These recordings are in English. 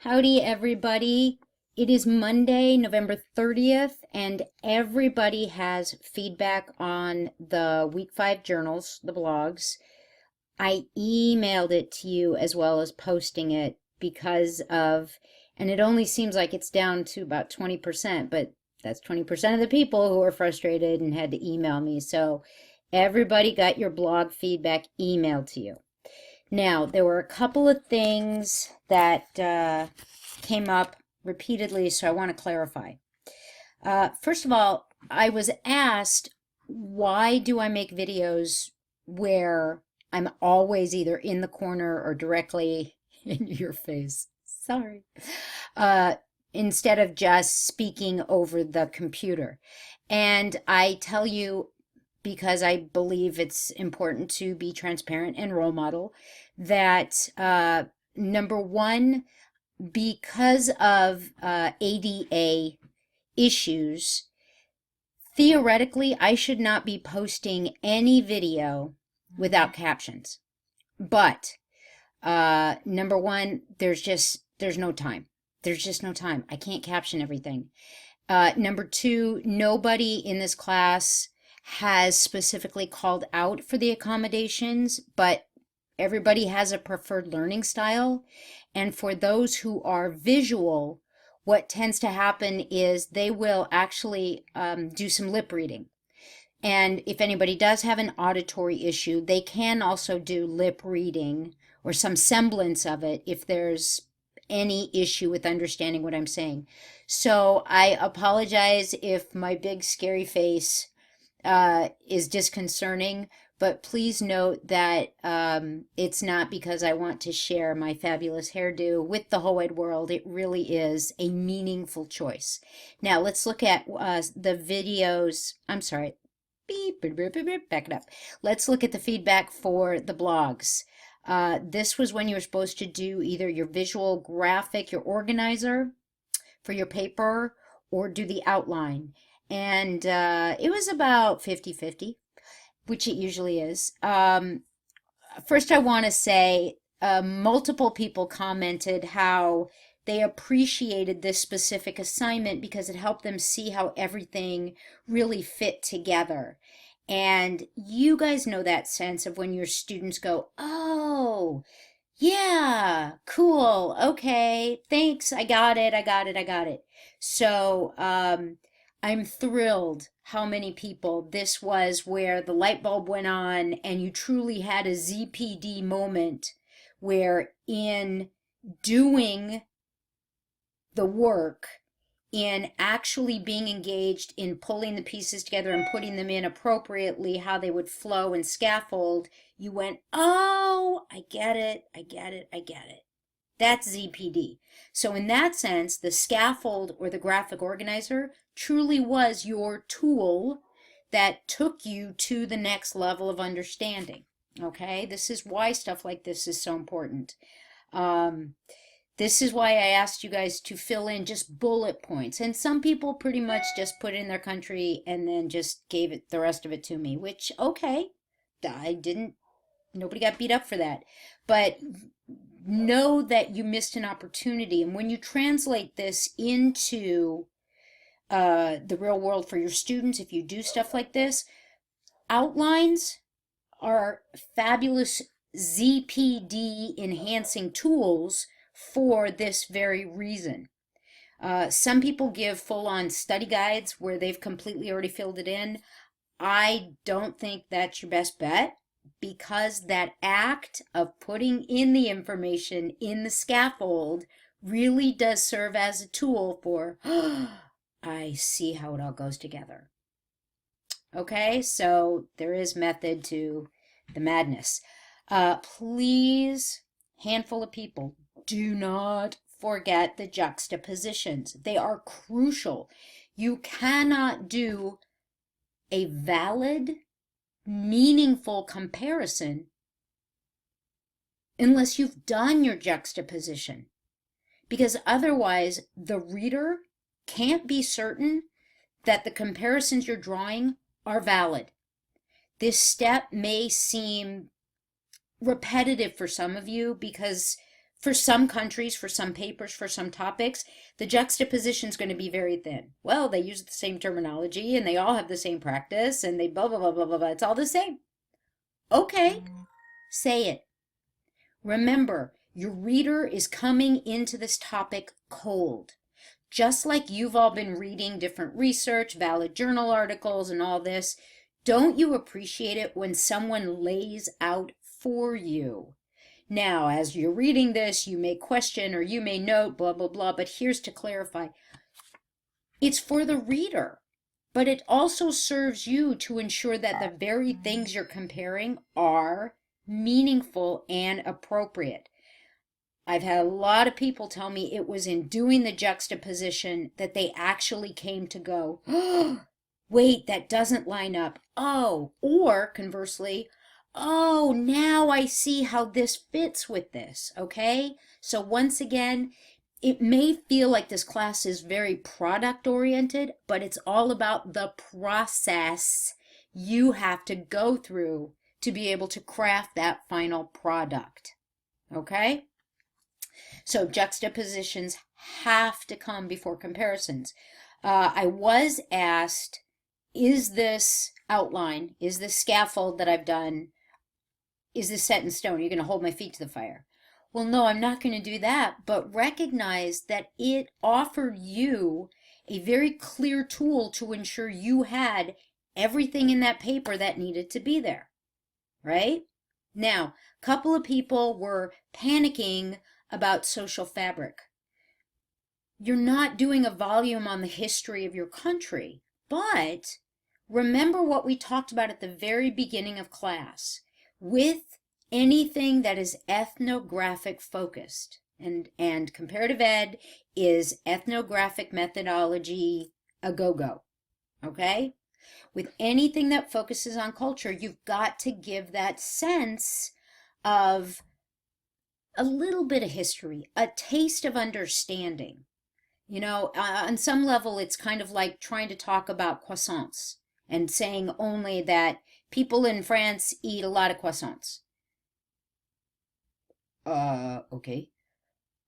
Howdy, everybody. It is Monday, November 30th, and everybody has feedback on the week 5 journals, the blogs. I emailed it to you as well as posting it because of, and it only seems like it's down to about 20%, but that's 20% of the people who are frustrated and had to email me. So everybody got your blog feedback emailed to you. Now, there were a couple of things that came up repeatedly, so I want to clarify. First of all, I was asked, why do I make videos where I'm always either in the corner or directly in your face? Sorry. Instead of just speaking over the computer. And I tell you, because I believe it's important to be transparent and role model, that number one, because of ADA issues, theoretically, I should not be posting any video without captions. But number one, there's no time. There's just no time. I can't caption everything. Number two, nobody in this class has specifically called out for the accommodations, but everybody has a preferred learning style. And for those who are visual, what tends to happen is they will actually do some lip reading. And if anybody does have an auditory issue, they can also do lip reading or some semblance of it if there's any issue with understanding what I'm saying. So I apologize if my big scary face is disconcerting, but please note that it's not because I want to share my fabulous hairdo with the whole wide world. It really is a meaningful choice. Now let's look at the videos. I'm sorry. Beep, beep, beep, beep, beep, back it up. Let's look at the feedback for the blogs. This was when you were supposed to do either your visual graphic, your organizer for your paper, or do the outline. And it was about 50-50, which it usually is. First, I want to say multiple people commented how they appreciated this specific assignment because it helped them see how everything really fit together. And you guys know that sense of when your students go, oh, yeah, cool, okay, thanks, I got it, I got it, I got it. So I'm thrilled how many people this was where the light bulb went on and you truly had a ZPD moment where in doing the work, in actually being engaged in pulling the pieces together and putting them in appropriately, how they would flow and scaffold, you went, oh, I get it, I get it, I get it. That's ZPD. So in that sense, the scaffold or the graphic organizer truly was your tool that took you to the next level of understanding. Okay, this is why stuff like this is so important. This is why I asked you guys to fill in just bullet points. And some people pretty much just put it in their country and then just gave it the rest of it to me, which, okay, nobody got beat up for that. But know that you missed an opportunity. And when you translate this into the real world for your students, if you do stuff like this, outlines are fabulous ZPD enhancing tools for this very reason. Some people give full-on study guides where they've completely already filled it in. I don't think that's your best bet, because that act of putting in the information in the scaffold really does serve as a tool for, I see how it all goes together. Okay, so there is method to the madness. Please, handful of people, do not forget the juxtapositions. They are crucial. You cannot do a valid, meaningful comparison unless you've done your juxtaposition, because otherwise the reader can't be certain that the comparisons you're drawing are valid. This step may seem repetitive for some of you because For some countries, for some papers, for some topics, the juxtaposition is going to be very thin. Well, they use the same terminology and they all have the same practice and they blah, blah, blah, blah, blah, blah. It's all the same. Okay, say it. Remember, your reader is coming into this topic cold. Just like you've all been reading different research, valid journal articles, and all this, don't you appreciate it when someone lays out for you? Now, as you're reading this, you may question or you may note, blah, blah, blah, but here's to clarify. It's for the reader, but it also serves you to ensure that the very things you're comparing are meaningful and appropriate. I've had a lot of people tell me it was in doing the juxtaposition that they actually came to go, oh, wait, that doesn't line up. Oh, or conversely, oh, now I see how this fits with this, okay? So once again, it may feel like this class is very product oriented, but it's all about the process you have to go through to be able to craft that final product, okay? So juxtapositions have to come before comparisons. I was asked, is this outline, is this scaffold that I've done, is this set in stone? Are you going to hold my feet to the fire? Well, no, I'm not going to do that, but recognize that it offered you a very clear tool to ensure you had everything in that paper that needed to be there, right? Now, a couple of people were panicking about social fabric. You're not doing a volume on the history of your country, but remember what we talked about at the very beginning of class. With anything that is ethnographic focused, and comparative ed is ethnographic methodology a go-go, okay? With anything that focuses on culture, you've got to give that sense of a little bit of history, a taste of understanding. You know, on some level, it's kind of like trying to talk about croissants and saying only that people in France eat a lot of croissants. Okay.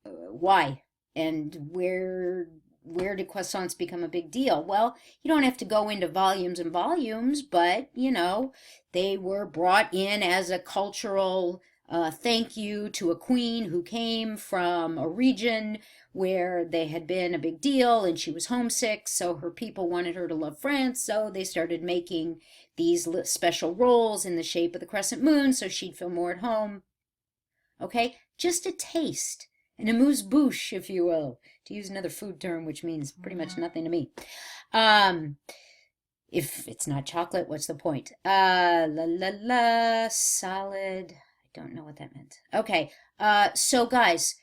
Why? And where did croissants become a big deal? Well, you don't have to go into volumes and volumes, but, you know, they were brought in as a cultural thank you to a queen who came from a region where they had been a big deal and she was homesick, so her people wanted her to love France, so they started making these special rolls in the shape of the crescent moon so she'd feel more at home. Okay, just a taste, an amuse-bouche, if you will, to use another food term, which means pretty much nothing to me. If it's not chocolate, what's the point? Solid. I don't know what that meant. Okay, so guys,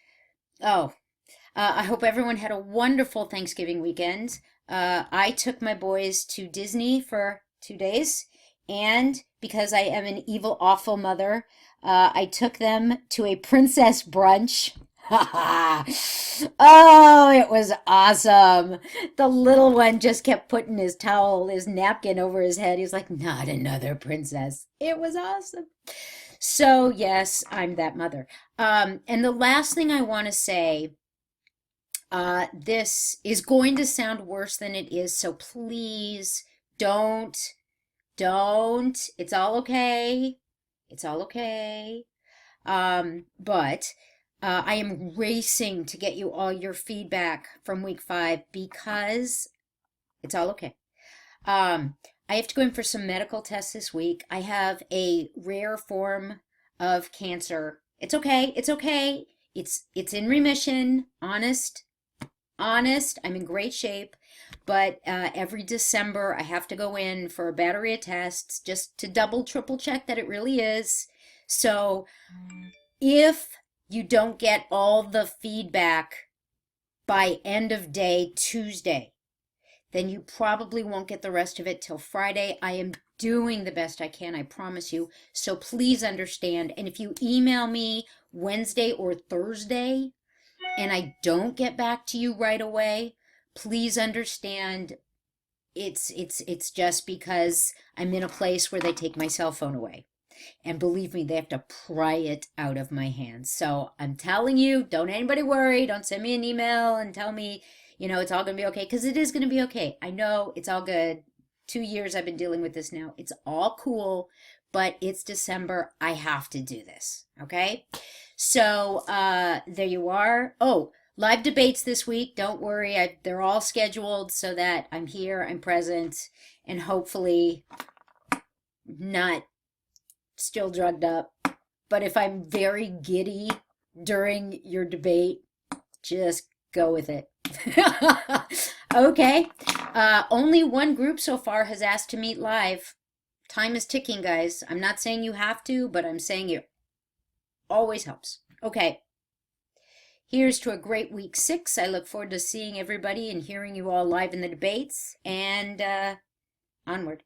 I hope everyone had a wonderful Thanksgiving weekend. I took my boys to Disney for 2 days, and because I am an evil, awful mother, I took them to a princess brunch. Oh, it was awesome. The little one just kept putting his towel, his napkin over his head. He was like, not another princess. It was awesome. So, yes, I'm that mother. And the last thing I want to say, this is going to sound worse than it is, so please don't. It's all okay. It's all okay. But I am racing to get you all your feedback from week 5 because it's all okay. I have to go in for some medical tests this week. I have a rare form of cancer. It's okay. It's okay. It's in remission. Honest. I'm in great shape. But every December, I have to go in for a battery of tests just to double, triple check that it really is. So if you don't get all the feedback by end of day Tuesday, then you probably won't get the rest of it till Friday. I am doing the best I can, I promise you. So please understand. And if you email me Wednesday or Thursday and I don't get back to you right away, please understand it's just because I'm in a place where they take my cell phone away. And believe me, they have to pry it out of my hands. So I'm telling you, don't anybody worry. Don't send me an email and tell me, it's all going to be okay, because it is going to be okay. I know it's all good. 2 years I've been dealing with this now. It's all cool, but it's December. I have to do this. Okay. So there you are. Oh, live debates this week. Don't worry. They're all scheduled so that I'm here, I'm present, and hopefully not still drugged up. But if I'm very giddy during your debate, just go with it. Okay. Only one group so far has asked to meet live. Time is ticking, guys. I'm not saying you have to, but I'm saying it always helps. Okay. Here's to a great week 6. I look forward to seeing everybody and hearing you all live in the debates, and onward.